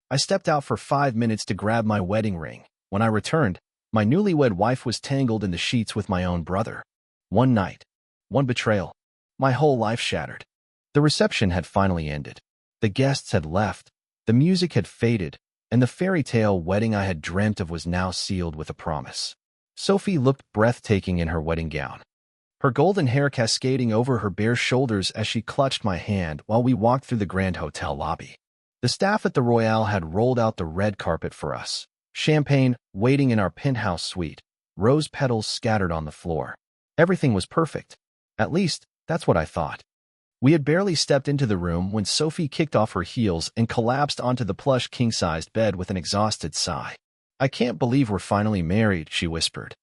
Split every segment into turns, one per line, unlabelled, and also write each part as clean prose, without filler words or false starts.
I stepped out for 5 minutes to grab my wedding ring. When I returned, my newlywed wife was tangled in the sheets with my own brother. One night, one betrayal. My whole life shattered. The reception had finally ended. The guests had left, the music had faded, and the fairy tale wedding I had dreamt of was now sealed with a promise. Sophie looked breathtaking in her wedding gown, her golden hair cascading over her bare shoulders as she clutched my hand while we walked through the grand hotel lobby. The staff at the Royale had rolled out the red carpet for us, champagne waiting in our penthouse suite, rose petals scattered on the floor. Everything was perfect. At least, that's what I thought. We had barely stepped into the room when Sophie kicked off her heels and collapsed onto the plush king-sized bed with an exhausted sigh. "I can't believe we're finally married," she whispered.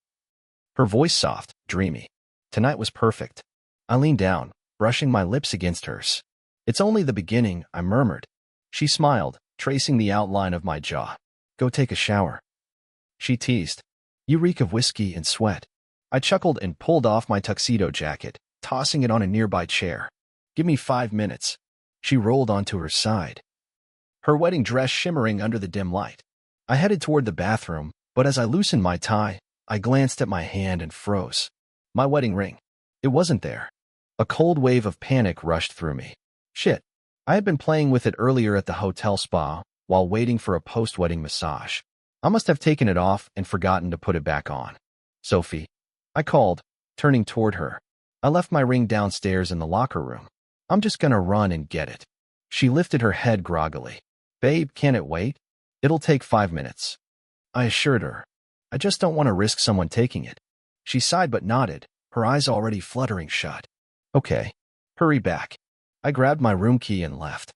Her voice soft, dreamy. Tonight was perfect. I leaned down, brushing my lips against hers. "It's only the beginning," I murmured. She smiled, tracing the outline of my jaw. "Go take a shower," she teased. "You reek of whiskey and sweat." I chuckled and pulled off my tuxedo jacket, tossing it on a nearby chair. "Give me 5 minutes." She rolled onto her side, her wedding dress shimmering under the dim light. I headed toward the bathroom, but as I loosened my tie, I glanced at my hand and froze. My wedding ring. It wasn't there. A cold wave of panic rushed through me. Shit. I had been playing with it earlier at the hotel spa while waiting for a post-wedding massage. I must have taken it off and forgotten to put it back on. "Sophie," I called, turning toward her. "I left my ring downstairs in the locker room. I'm just gonna run and get it." She lifted her head groggily. "Babe, can it wait? It'll take 5 minutes." I assured her. "I just don't want to risk someone taking it." She sighed but nodded, her eyes already fluttering shut. "Okay. Hurry back." I grabbed my room key and left,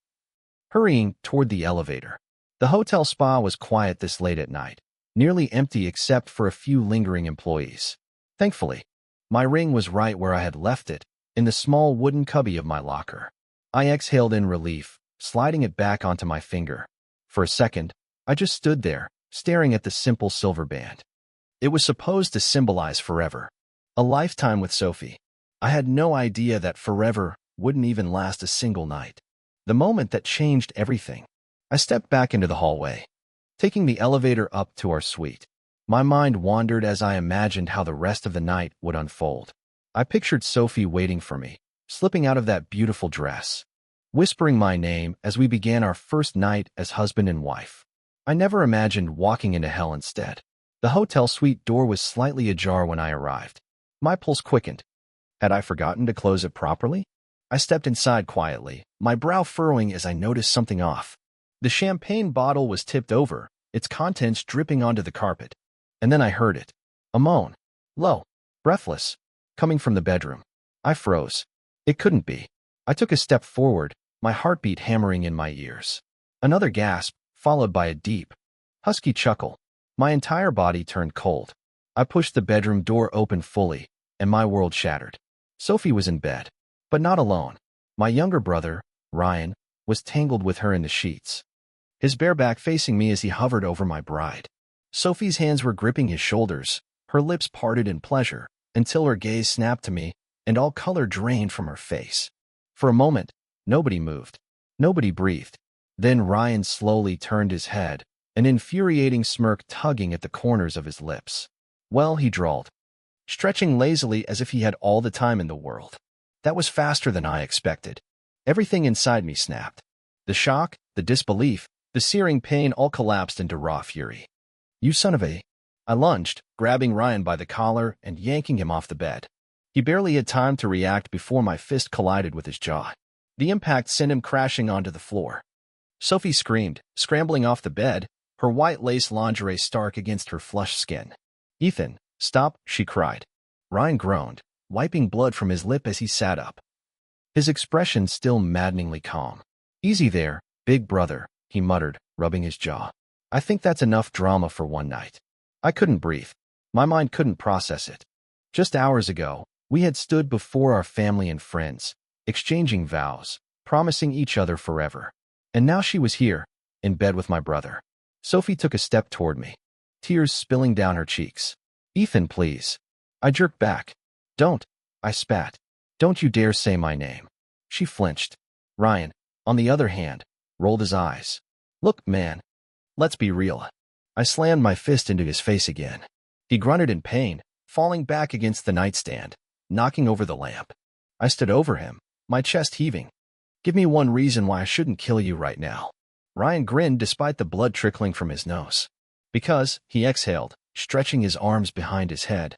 hurrying toward the elevator. The hotel spa was quiet this late at night, nearly empty except for a few lingering employees. Thankfully, my ring was right where I had left it, in the small wooden cubby of my locker. I exhaled in relief, sliding it back onto my finger. For a second, I just stood there, staring at the simple silver band. It was supposed to symbolize forever, a lifetime with Sophie. I had no idea that forever wouldn't even last a single night. The moment that changed everything. I stepped back into the hallway, taking the elevator up to our suite. My mind wandered as I imagined how the rest of the night would unfold. I pictured Sophie waiting for me, slipping out of that beautiful dress, whispering my name as we began our first night as husband and wife. I never imagined walking into hell instead. The hotel suite door was slightly ajar when I arrived. My pulse quickened. Had I forgotten to close it properly? I stepped inside quietly, my brow furrowing as I noticed something off. The champagne bottle was tipped over, its contents dripping onto the carpet. And then I heard it. A moan. Low. Breathless. Coming from the bedroom. I froze. It couldn't be. I took a step forward, my heartbeat hammering in my ears. Another gasp, followed by a deep, husky chuckle. My entire body turned cold. I pushed the bedroom door open fully, and my world shattered. Sophie was in bed, but not alone. My younger brother, Ryan, was tangled with her in the sheets, his bare back facing me as he hovered over my bride. Sophie's hands were gripping his shoulders, her lips parted in pleasure, until her gaze snapped to me, and all color drained from her face. For a moment, nobody moved. Nobody breathed. Then Ryan slowly turned his head, an infuriating smirk tugging at the corners of his lips. "Well," he drawled, stretching lazily as if he had all the time in the world. That was faster than I expected. Everything inside me snapped. The shock, the disbelief, the searing pain all collapsed into raw fury. "You son of a..." I lunged, grabbing Ryan by the collar and yanking him off the bed. He barely had time to react before my fist collided with his jaw. The impact sent him crashing onto the floor. Sophie screamed, scrambling off the bed, her white lace lingerie stark against her flushed skin. "Ethan, stop," she cried. Ryan groaned, wiping blood from his lip as he sat up, his expression still maddeningly calm. "Easy there, big brother," he muttered, rubbing his jaw. "I think that's enough drama for one night." I couldn't breathe. My mind couldn't process it. Just hours ago, we had stood before our family and friends, exchanging vows, promising each other forever. And now she was here, in bed with my brother. Sophie took a step toward me, tears spilling down her cheeks. "Ethan, please." I jerked back. "Don't," I spat. "Don't you dare say my name." She flinched. Ryan, on the other hand, rolled his eyes. "Look, man, Let's be real. I slammed my fist into his face again. He grunted in pain, falling back against the nightstand, knocking over the lamp. I stood over him, my chest heaving. Give me one reason why I shouldn't kill you right now. Ryan grinned despite the blood trickling from his nose. Because, he exhaled, stretching his arms behind his head.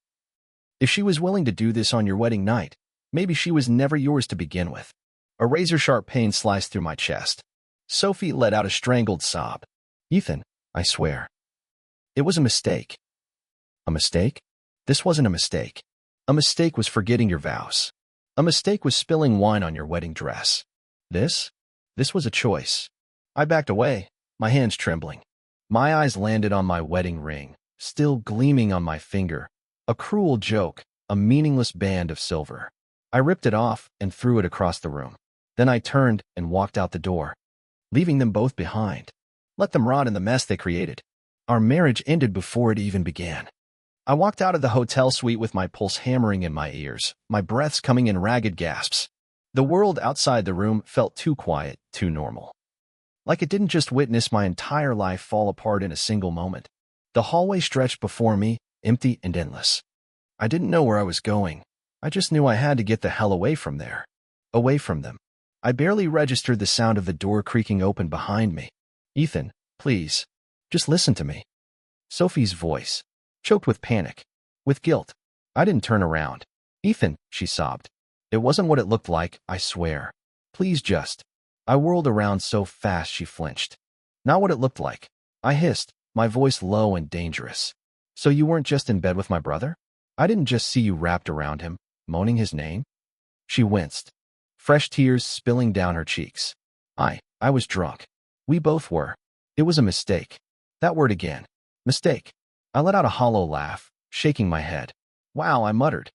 If she was willing to do this on your wedding night, maybe she was never yours to begin with. A razor-sharp pain sliced through my chest. Sophie let out a strangled sob. Ethan, I swear. It was a mistake. A mistake? This wasn't a mistake. A mistake was forgetting your vows. A mistake was spilling wine on your wedding dress. This was a choice. I backed away, my hands trembling. My eyes landed on my wedding ring, still gleaming on my finger. A cruel joke, a meaningless band of silver. I ripped it off and threw it across the room. Then I turned and walked out the door, leaving them both behind. Let them rot in the mess they created. Our marriage ended before it even began. I walked out of the hotel suite with my pulse hammering in my ears, my breaths coming in ragged gasps. The world outside the room felt too quiet, too normal. Like it didn't just witness my entire life fall apart in a single moment. The hallway stretched before me, empty and endless. I didn't know where I was going. I just knew I had to get the hell away from there. Away from them. I barely registered the sound of the door creaking open behind me. Ethan, please, just listen to me. Sophie's voice, choked with panic, with guilt. I didn't turn around. Ethan, she sobbed. It wasn't what it looked like, I swear. Please just. I whirled around so fast she flinched. Not what it looked like. I hissed, my voice low and dangerous. So you weren't just in bed with my brother? I didn't just see you wrapped around him, moaning his name? She winced, fresh tears spilling down her cheeks. I was drunk. We both were. It was a mistake. That word again. Mistake. I let out a hollow laugh, shaking my head. Wow, I muttered.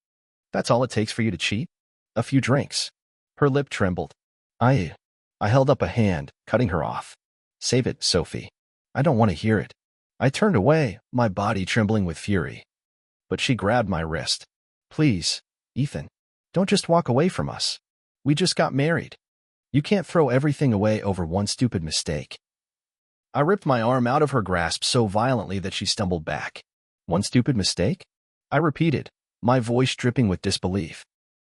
That's all it takes for you to cheat? A few drinks. Her lip trembled. I held up a hand, cutting her off. Save it, Sophie. I don't want to hear it. I turned away, my body trembling with fury. But she grabbed my wrist. Please, Ethan, don't just walk away from us. We just got married. You can't throw everything away over one stupid mistake. I ripped my arm out of her grasp so violently that she stumbled back. One stupid mistake? I repeated, my voice dripping with disbelief.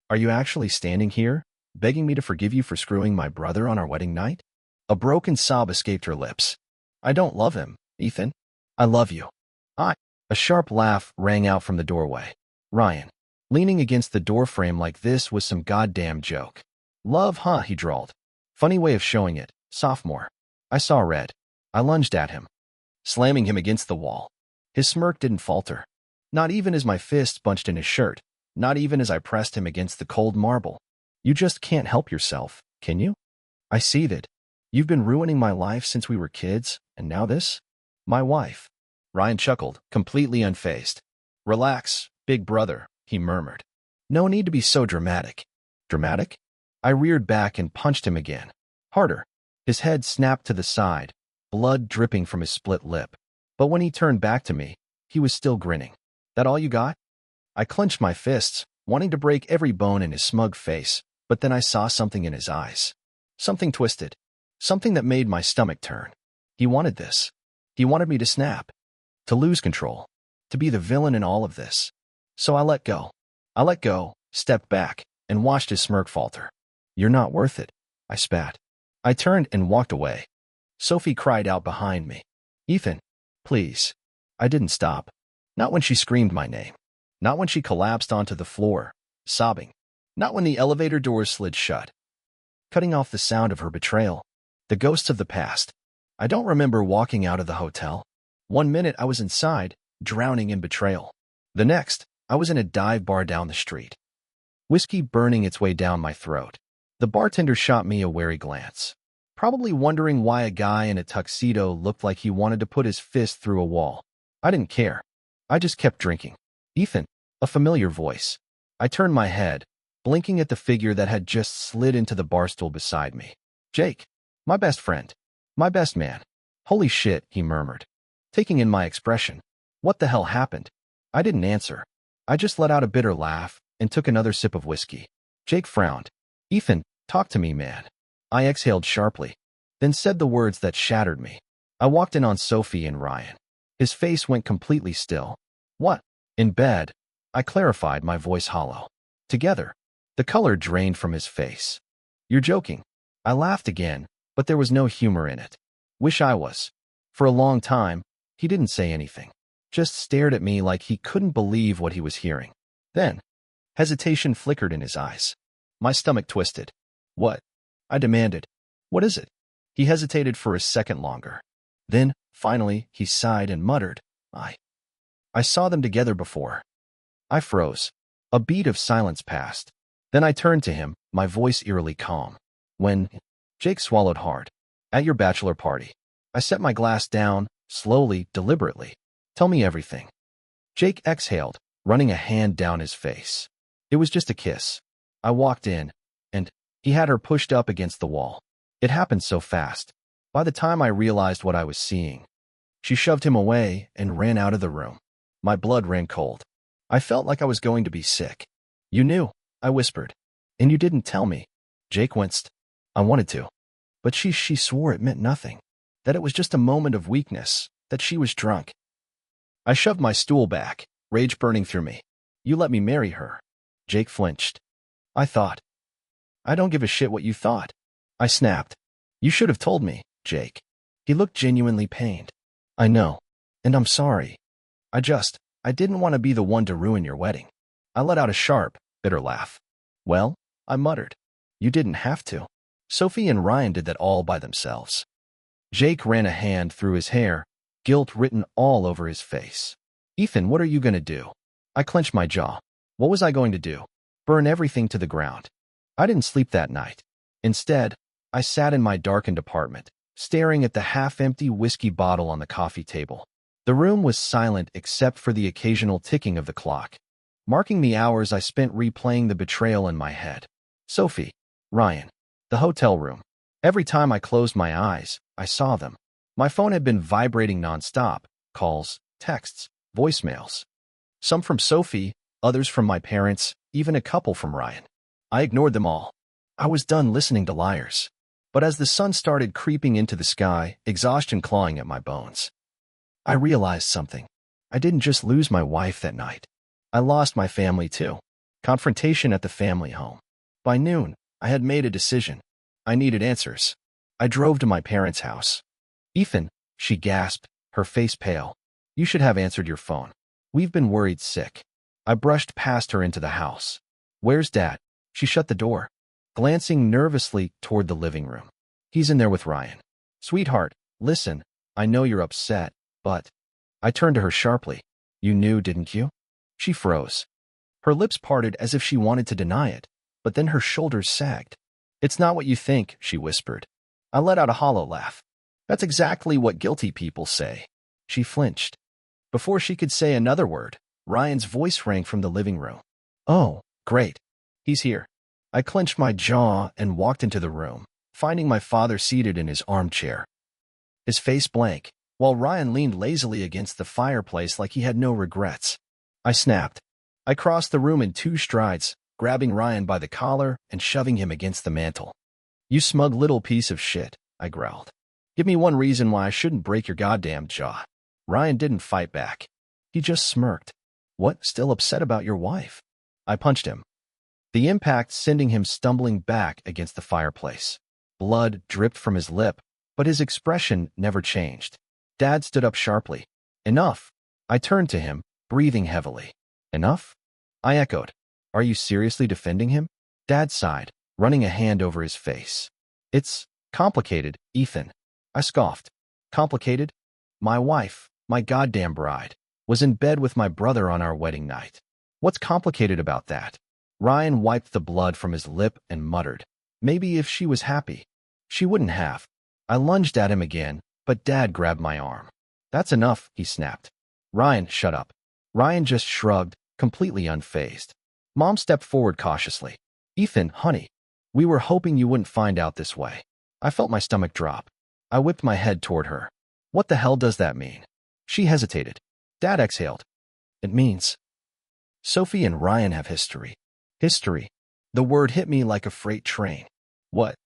Are you actually standing here, begging me to forgive you for screwing my brother on our wedding night? A broken sob escaped her lips. I don't love him, Ethan. I love you. A sharp laugh rang out from the doorway. Ryan, leaning against the doorframe like this was some goddamn joke. Love, huh, he drawled. Funny way of showing it, sophomore. I saw red. I lunged at him, slamming him against the wall. His smirk didn't falter. Not even as my fist bunched in his shirt. Not even as I pressed him against the cold marble. You just can't help yourself, can you? I seethed. You've been ruining my life since we were kids, and now this? My wife. Ryan chuckled, completely unfazed. Relax, big brother, he murmured. No need to be so dramatic. Dramatic? I reared back and punched him again. Harder. His head snapped to the side, blood dripping from his split lip. But when he turned back to me, he was still grinning. That all you got? I clenched my fists, wanting to break every bone in his smug face, but then I saw something in his eyes. Something twisted. Something that made my stomach turn. He wanted this. He wanted me to snap. To lose control. To be the villain in all of this. So I let go. I let go, stepped back, and watched his smirk falter. You're not worth it, I spat. I turned and walked away. Sophie cried out behind me. Ethan, please. I didn't stop. Not when she screamed my name. Not when she collapsed onto the floor, sobbing. Not when the elevator doors slid shut. Cutting off the sound of her betrayal. The ghosts of the past. I don't remember walking out of the hotel. One minute I was inside, drowning in betrayal. The next, I was in a dive bar down the street. Whiskey burning its way down my throat. The bartender shot me a wary glance, probably wondering why a guy in a tuxedo looked like he wanted to put his fist through a wall. I didn't care. I just kept drinking. Ethan, a familiar voice. I turned my head, blinking at the figure that had just slid into the bar stool beside me. Jake, my best friend. My best man. Holy shit, he murmured, taking in my expression. What the hell happened? I didn't answer. I just let out a bitter laugh and took another sip of whiskey. Jake frowned. Ethan, talk to me, man. I exhaled sharply, then said the words that shattered me. I walked in on Sophie and Ryan. His face went completely still. What? In bed? I clarified, my voice hollow. Together. The color drained from his face. You're joking. I laughed again, but there was no humor in it. Wish I was. For a long time, he didn't say anything. Just stared at me like he couldn't believe what he was hearing. Then, hesitation flickered in his eyes. My stomach twisted. What? I demanded. What is it? He hesitated for a second longer. Then, finally, he sighed and muttered, I saw them together before. I froze. A beat of silence passed. Then I turned to him, my voice eerily calm. When? Jake swallowed hard. At your bachelor party. I set my glass down, slowly, deliberately. Tell me everything. Jake exhaled, running a hand down his face. It was just a kiss. I walked in, and he had her pushed up against the wall. It happened so fast. By the time I realized what I was seeing, she shoved him away and ran out of the room. My blood ran cold. I felt like I was going to be sick. You knew, I whispered. And you didn't tell me. Jake winced. I wanted to. But she swore it meant nothing. That it was just a moment of weakness, that she was drunk. I shoved my stool back, rage burning through me. You let me marry her. Jake flinched. I thought. I don't give a shit what you thought. I snapped. You should have told me, Jake. He looked genuinely pained. I know. And I'm sorry. I didn't want to be the one to ruin your wedding. I let out a sharp, bitter laugh. Well, I muttered. You didn't have to. Sophie and Ryan did that all by themselves. Jake ran a hand through his hair, guilt written all over his face. Ethan, what are you going to do? I clenched my jaw. What was I going to do? Burn everything to the ground. I didn't sleep that night. Instead, I sat in my darkened apartment, staring at the half-empty whiskey bottle on the coffee table. The room was silent except for the occasional ticking of the clock, marking the hours I spent replaying the betrayal in my head. Sophie, Ryan, the hotel room. Every time I closed my eyes, I saw them. My phone had been vibrating nonstop, calls, texts, voicemails. Some from Sophie, others from my parents, even a couple from Ryan. I ignored them all. I was done listening to liars. But as the sun started creeping into the sky, exhaustion clawing at my bones, I realized something. I didn't just lose my wife that night. I lost my family too. Confrontation at the family home. By noon, I had made a decision. I needed answers. I drove to my parents' house. Ethan, she gasped, her face pale. You should have answered your phone. We've been worried sick. I brushed past her into the house. Where's Dad? She shut the door, glancing nervously toward the living room. He's in there with Ryan. Sweetheart, listen, I know you're upset, but... I turned to her sharply. You knew, didn't you? She froze. Her lips parted as if she wanted to deny it, but then her shoulders sagged. It's not what you think, she whispered. I let out a hollow laugh. That's exactly what guilty people say. She flinched. Before she could say another word, Ryan's voice rang from the living room. Oh, great. He's here. I clenched my jaw and walked into the room, finding my father seated in his armchair, his face blank, while Ryan leaned lazily against the fireplace like he had no regrets. I snapped. I crossed the room in 2 strides, grabbing Ryan by the collar and shoving him against the mantel. You smug little piece of shit, I growled. Give me one reason why I shouldn't break your goddamn jaw. Ryan didn't fight back. He just smirked. What, still upset about your wife? I punched him, the impact sending him stumbling back against the fireplace. Blood dripped from his lip, but his expression never changed. Dad stood up sharply. Enough. I turned to him, breathing heavily. Enough? I echoed. Are you seriously defending him? Dad sighed, running a hand over his face. It's complicated, Ethan. I scoffed. Complicated? My wife, my goddamn bride, was in bed with my brother on our wedding night. What's complicated about that? Ryan wiped the blood from his lip and muttered. Maybe if she was happy. She wouldn't have. I lunged at him again, but Dad grabbed my arm. That's enough, he snapped. Ryan, shut up. Ryan just shrugged, completely unfazed. Mom stepped forward cautiously. Ethan, honey, we were hoping you wouldn't find out this way. I felt my stomach drop. I whipped my head toward her. What the hell does that mean? She hesitated. Dad exhaled. It means Sophie and Ryan have history. History. The word hit me like a freight train. What?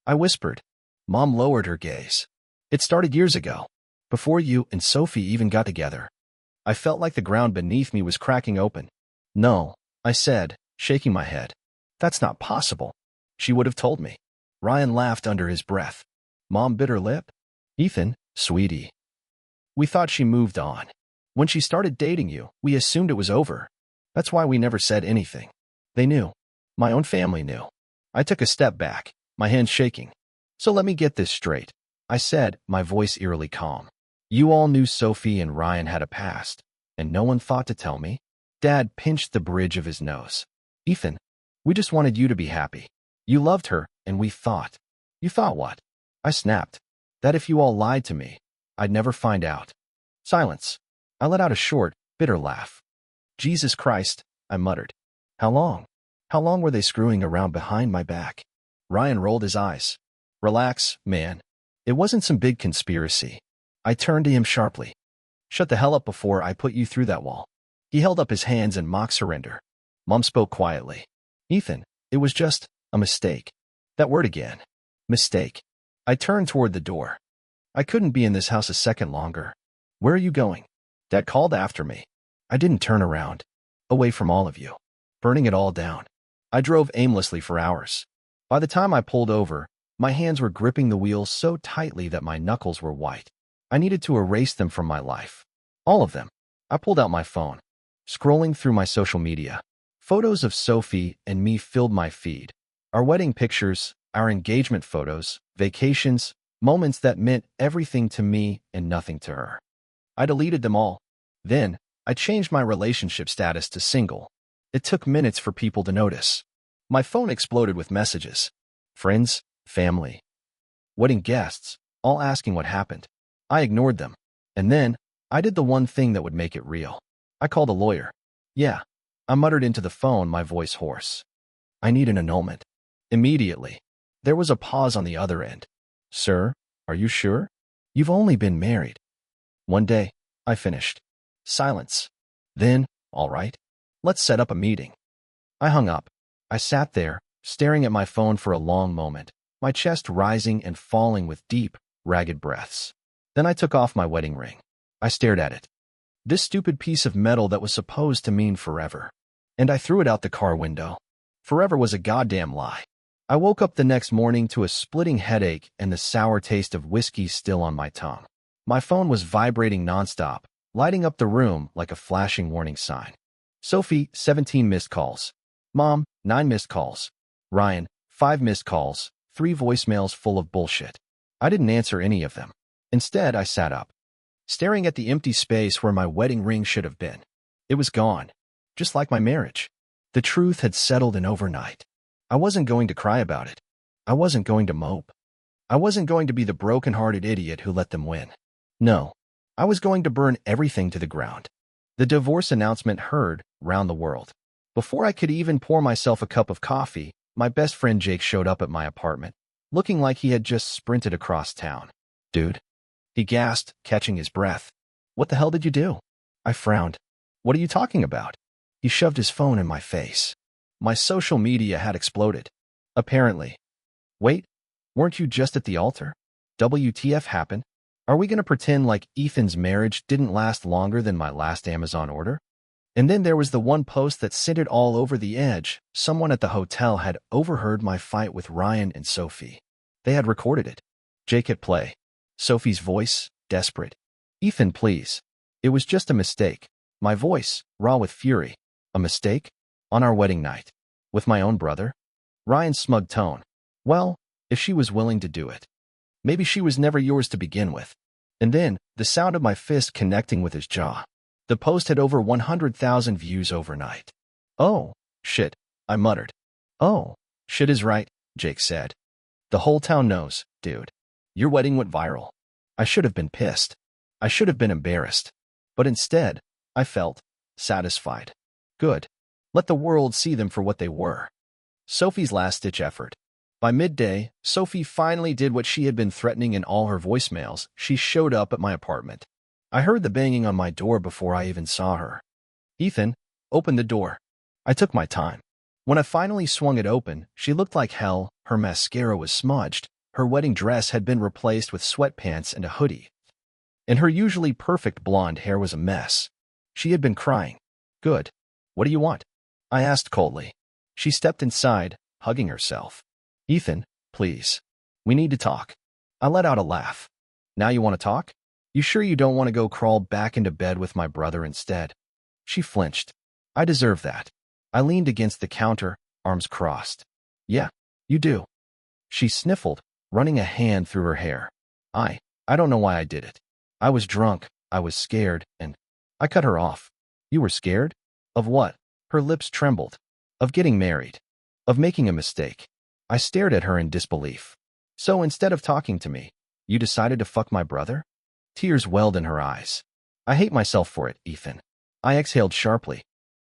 I whispered. Mom lowered her gaze. It started years ago. Before you and Sophie even got together. I felt like the ground beneath me was cracking open. No, I said, shaking my head. That's not possible. She would have told me. Ryan laughed under his breath. Mom bit her lip. Ethan, sweetie. We thought she moved on. When she started dating you, we assumed it was over. That's why we never said anything. They knew. My own family knew. I took a step back, my hands shaking. So let me get this straight, I said, my voice eerily calm. You all knew Sophie and Ryan had a past, and no one thought to tell me? Dad pinched the bridge of his nose. Ethan, we just wanted you to be happy. You loved her, and we thought. You thought what? I snapped. That if you all lied to me, I'd never find out. Silence. I let out a short, bitter laugh. Jesus Christ, I muttered. How long? How long were they screwing around behind my back? Ryan rolled his eyes. Relax, man. It wasn't some big conspiracy. I turned to him sharply. Shut the hell up before I put you through that wall. He held up his hands in mock surrender. Mom spoke quietly. Ethan, it was just a mistake. That word again. Mistake. I turned toward the door. I couldn't be in this house a second longer. Where are you going? Dad called after me. I didn't turn around. Away from all of you. Burning it all down. I drove aimlessly for hours. By the time I pulled over, my hands were gripping the wheel so tightly that my knuckles were white. I needed to erase them from my life. All of them. I pulled out my phone. Scrolling through my social media. Photos of Sophie and me filled my feed. Our wedding pictures, our engagement photos, vacations, moments that meant everything to me and nothing to her. I deleted them all. Then, I changed my relationship status to single. It took minutes for people to notice. My phone exploded with messages. Friends, family, wedding guests, all asking what happened. I ignored them. And then, I did the one thing that would make it real. I called a lawyer. Yeah, I muttered into the phone, my voice hoarse. I need an annulment. Immediately. There was a pause on the other end. Sir, are you sure? You've only been married. One day, I finished. Silence. Then, all right, let's set up a meeting. I hung up. I sat there, staring at my phone for a long moment, my chest rising and falling with deep, ragged breaths. Then I took off my wedding ring. I stared at it. This stupid piece of metal that was supposed to mean forever. And I threw it out the car window. Forever was a goddamn lie. I woke up the next morning to a splitting headache and the sour taste of whiskey still on my tongue. My phone was vibrating nonstop, lighting up the room like a flashing warning sign. Sophie, 17 missed calls. Mom, 9 missed calls. Ryan, 5 missed calls, 3 voicemails full of bullshit. I didn't answer any of them. Instead, I sat up, staring at the empty space where my wedding ring should have been. It was gone, just like my marriage. The truth had settled in overnight. I wasn't going to cry about it. I wasn't going to mope. I wasn't going to be the broken-hearted idiot who let them win. No, I was going to burn everything to the ground. The divorce announcement heard round the world. Before I could even pour myself a cup of coffee, my best friend Jake showed up at my apartment, looking like he had just sprinted across town. Dude, he gasped, catching his breath. What the hell did you do? I frowned. What are you talking about? He shoved his phone in my face. My social media had exploded. Apparently. Wait, weren't you just at the altar? WTF happened? Are we going to pretend like Ethan's marriage didn't last longer than my last Amazon order? And then there was the one post that sent it all over the edge. Someone at the hotel had overheard my fight with Ryan and Sophie. They had recorded it. Jake hit play. Sophie's voice, desperate. Ethan, please. It was just a mistake. My voice, raw with fury. A mistake? On our wedding night. With my own brother? Ryan's smug tone. Well, if she was willing to do it. Maybe she was never yours to begin with. And then, the sound of my fist connecting with his jaw. The post had over 100,000 views overnight. Oh, shit, I muttered. Oh, shit is right, Jake said. The whole town knows, dude. Your wedding went viral. I should have been pissed. I should have been embarrassed. But instead, I felt satisfied. Good. Let the world see them for what they were. Sophie's last-ditch effort. By midday, Sophie finally did what she had been threatening in all her voicemails. She showed up at my apartment. I heard the banging on my door before I even saw her. Ethan, open the door. I took my time. When I finally swung it open, she looked like hell. Her mascara was smudged. Her wedding dress had been replaced with sweatpants and a hoodie. and her usually perfect blonde hair was a mess. She had been crying. Good. What do you want? I asked coldly. She stepped inside, hugging herself. Ethan, please. We need to talk. I let out a laugh. Now you want to talk? You sure you don't want to go crawl back into bed with my brother instead? She flinched. I deserve that. I leaned against the counter, arms crossed. Yeah, you do. She sniffled, running a hand through her hair. I don't know why I did it. I was drunk, I was scared, and I cut her off. You were scared? Of what? Her lips trembled. Of getting married. Of making a mistake. I stared at her in disbelief. So instead of talking to me, you decided to fuck my brother? Tears welled in her eyes. I hate myself for it, Ethan. I exhaled sharply.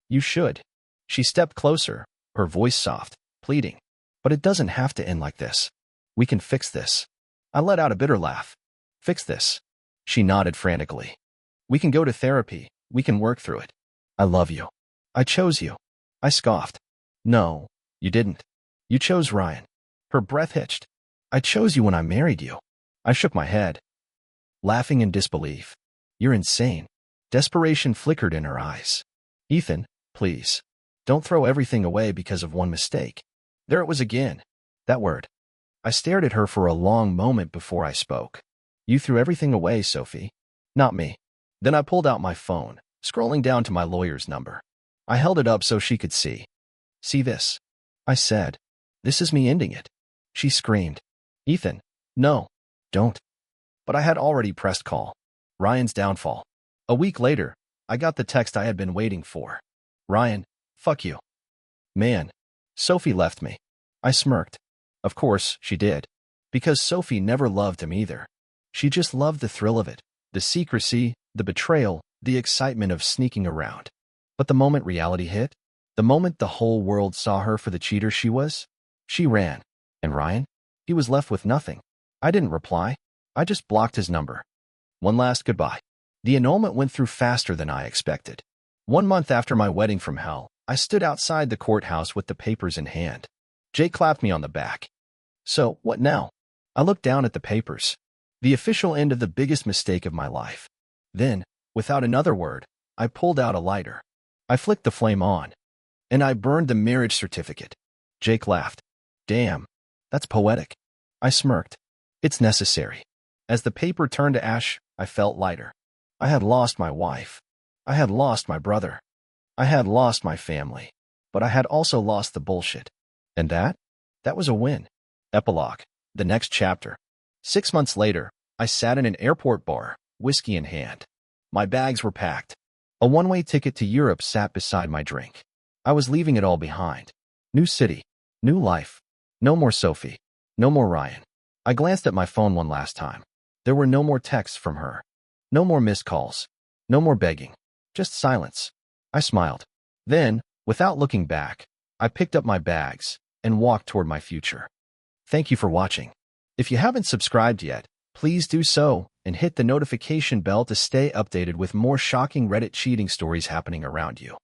You should. She stepped closer, her voice soft, pleading. But it doesn't have to end like this. We can fix this. I let out a bitter laugh. Fix this. She nodded frantically. We can go to therapy. We can work through it. I love you. I chose you. I scoffed. No, you didn't. You chose Ryan. Her breath hitched. I chose you when I married you. I shook my head, laughing in disbelief. You're insane. Desperation flickered in her eyes. Ethan, please. Don't throw everything away because of one mistake. There it was again. That word. I stared at her for a long moment before I spoke. You threw everything away, Sophie. Not me. Then I pulled out my phone, scrolling down to my lawyer's number. I held it up so she could see. See this? I said. This is me ending it. She screamed. Ethan, no, don't. But I had already pressed call. Ryan's downfall. A week later, I got the text I had been waiting for. Ryan, fuck you. Man, Sophie left me. I smirked. Of course, she did. Because Sophie never loved him either. She just loved the thrill of it, the secrecy, the betrayal, the excitement of sneaking around. But the moment reality hit, the moment the whole world saw her for the cheater she was, she ran. And Ryan? He was left with nothing. I didn't reply. I just blocked his number. One last goodbye. The annulment went through faster than I expected. 1 month after my wedding from hell, I stood outside the courthouse with the papers in hand. Jake clapped me on the back. So, what now? I looked down at the papers. The official end of the biggest mistake of my life. Then, without another word, I pulled out a lighter. I flicked the flame on. And I burned the marriage certificate. Jake laughed. Damn, that's poetic. I smirked. It's necessary. As the paper turned to ash, I felt lighter. I had lost my wife. I had lost my brother. I had lost my family. But I had also lost the bullshit. And that was a win. Epilogue. The next chapter. 6 months later, I sat in an airport bar, whiskey in hand. My bags were packed. A one-way ticket to Europe sat beside my drink. I was leaving it all behind. New city. New life. No more Sophie. No more Ryan. I glanced at my phone one last time. There were no more texts from her. No more missed calls. No more begging. Just silence. I smiled. Then, without looking back, I picked up my bags and walked toward my future. Thank you for watching. If you haven't subscribed yet, please do so and hit the notification bell to stay updated with more shocking Reddit cheating stories happening around you.